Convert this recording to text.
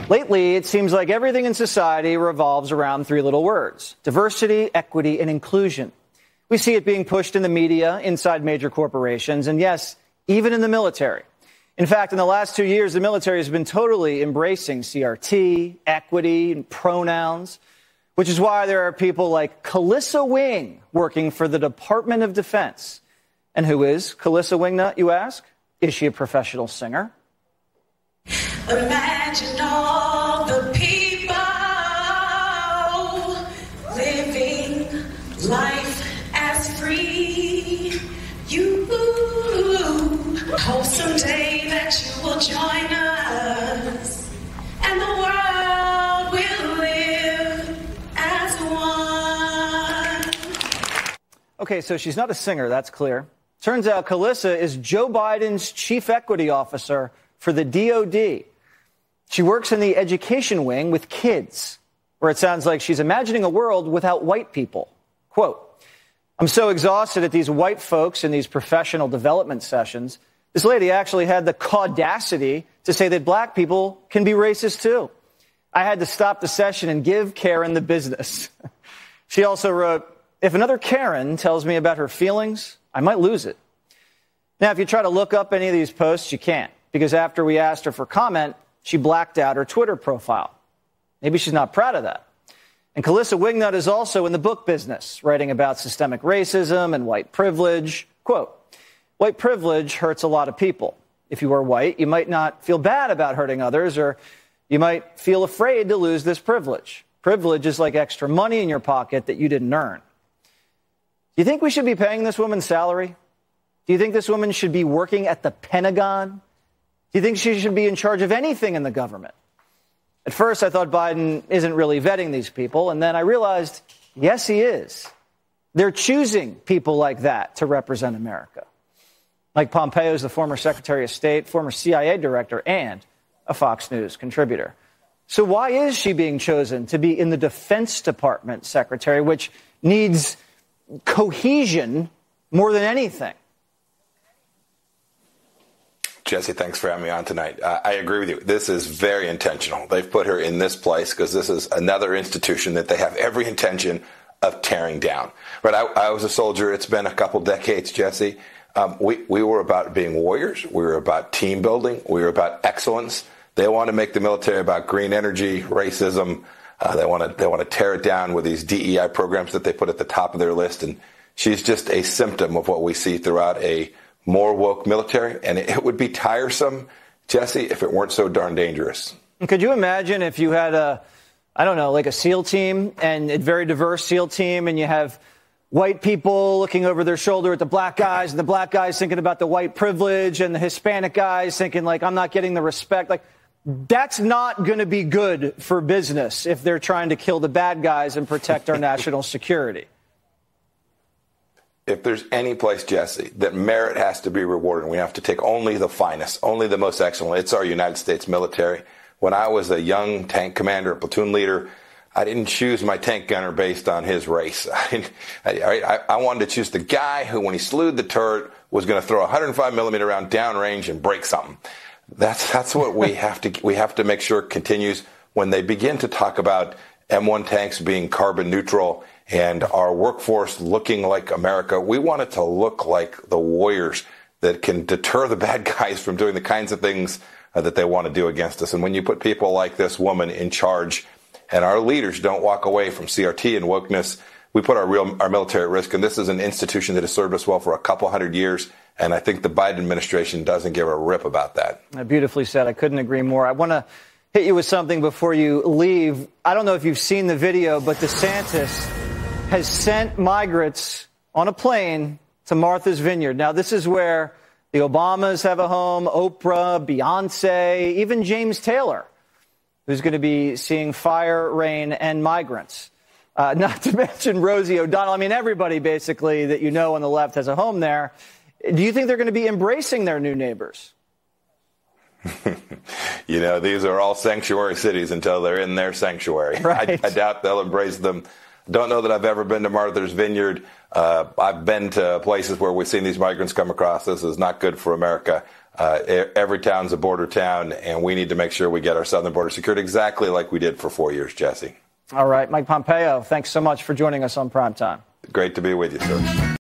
Lately, it seems like everything in society revolves around three little words: diversity, equity, and inclusion. We see it being pushed in the media, inside major corporations, and yes, even in the military. In fact, in the last 2 years, the military has been totally embracing CRT, equity, and pronouns, which is why there are people like Calissa Wing working for the Department of Defense. And who is Calissa Wingnut, you ask? Is she a professional singer? Imagine all the people living life as free. You hope someday that you will join us, and the world will live as one. Okay, so she's not a singer, that's clear. Turns out Calissa is Joe Biden's chief equity officer for the DOD. She works in the education wing with kids, where it sounds like she's imagining a world without white people. Quote, "I'm so exhausted at these white folks in these professional development sessions. This lady actually had the caudacity to say that black people can be racist too. I had to stop the session and give Karen the business." She also wrote, "If another Karen tells me about her feelings, I might lose it." Now, if you try to look up any of these posts, you can't, because after we asked her for comment, she blacked out her Twitter profile. Maybe she's not proud of that. And Calissa Wingnut is also in the book business, writing about systemic racism and white privilege. Quote, "White privilege hurts a lot of people. If you are white, you might not feel bad about hurting others, or you might feel afraid to lose this privilege. Privilege is like extra money in your pocket that you didn't earn." Do you think we should be paying this woman's salary? Do you think this woman should be working at the Pentagon? Do you think she should be in charge of anything in the government? At first, I thought Biden isn't really vetting these people, and then I realized, yes, he is. They're choosing people like that to represent America. Like Pompeo is the former Secretary of State, former CIA director, and a Fox News contributor. So why is she being chosen to be in the Defense Department, Secretary, which needs cohesion more than anything? Jesse, thanks for having me on tonight. I agree with you. This is very intentional. They've put her in this place because this is another institution that they have every intention of tearing down. But I was a soldier. It's been a couple decades, Jesse. We were about being warriors. We were about team building. We were about excellence. They want to make the military about green energy, racism. They want to tear it down with these DEI programs that they put at the top of their list. And she's just a symptom of what we see throughout a more woke military, and it would be tiresome, Jesse, if it weren't so darn dangerous. Could you imagine if you had like a SEAL team, and a very diverse SEAL team, and you have white people looking over their shoulder at the black guys, and the black guys thinking about the white privilege, and the Hispanic guys thinking, like, I'm not getting the respect. Like, that's not going to be good for business if they're trying to kill the bad guys and protect our national security. If there's any place, Jesse, that merit has to be rewarded, and we have to take only the finest, only the most excellent, it's our United States military. When I was a young tank commander, a platoon leader, I didn't choose my tank gunner based on his race. I wanted to choose the guy who, when he slewed the turret, was going to throw a 105 millimeter round downrange and break something. That's what we have to make sure continues. When they begin to talk about M1 tanks being carbon neutral and our workforce looking like America, we want it to look like the warriors that can deter the bad guys from doing the kinds of things that they want to do against us. And when you put people like this woman in charge, and our leaders don't walk away from CRT and wokeness, we put our military at risk. And this is an institution that has served us well for a couple hundred years. And I think the Biden administration doesn't give a rip about that. Beautifully said. I couldn't agree more. I want to hit you with something before you leave. I don't know if you've seen the video, but DeSantis has sent migrants on a plane to Martha's Vineyard. Now, this is where the Obamas have a home, Oprah, Beyonce, even James Taylor, who's going to be seeing fire, rain, and migrants. Not to mention Rosie O'Donnell. I mean, everybody basically that you know on the left has a home there. Do you think they're going to be embracing their new neighbors? You know, these are all sanctuary cities until they're in their sanctuary. Right. I doubt they'll embrace them. Don't know that I've ever been to Martha's Vineyard. I've been to places where we've seen these migrants come across. This is not good for America. Every town's a border town, and we need to make sure we get our southern border secured exactly like we did for 4 years, Jesse. All right. Mike Pompeo, thanks so much for joining us on Primetime. Great to be with you, sir.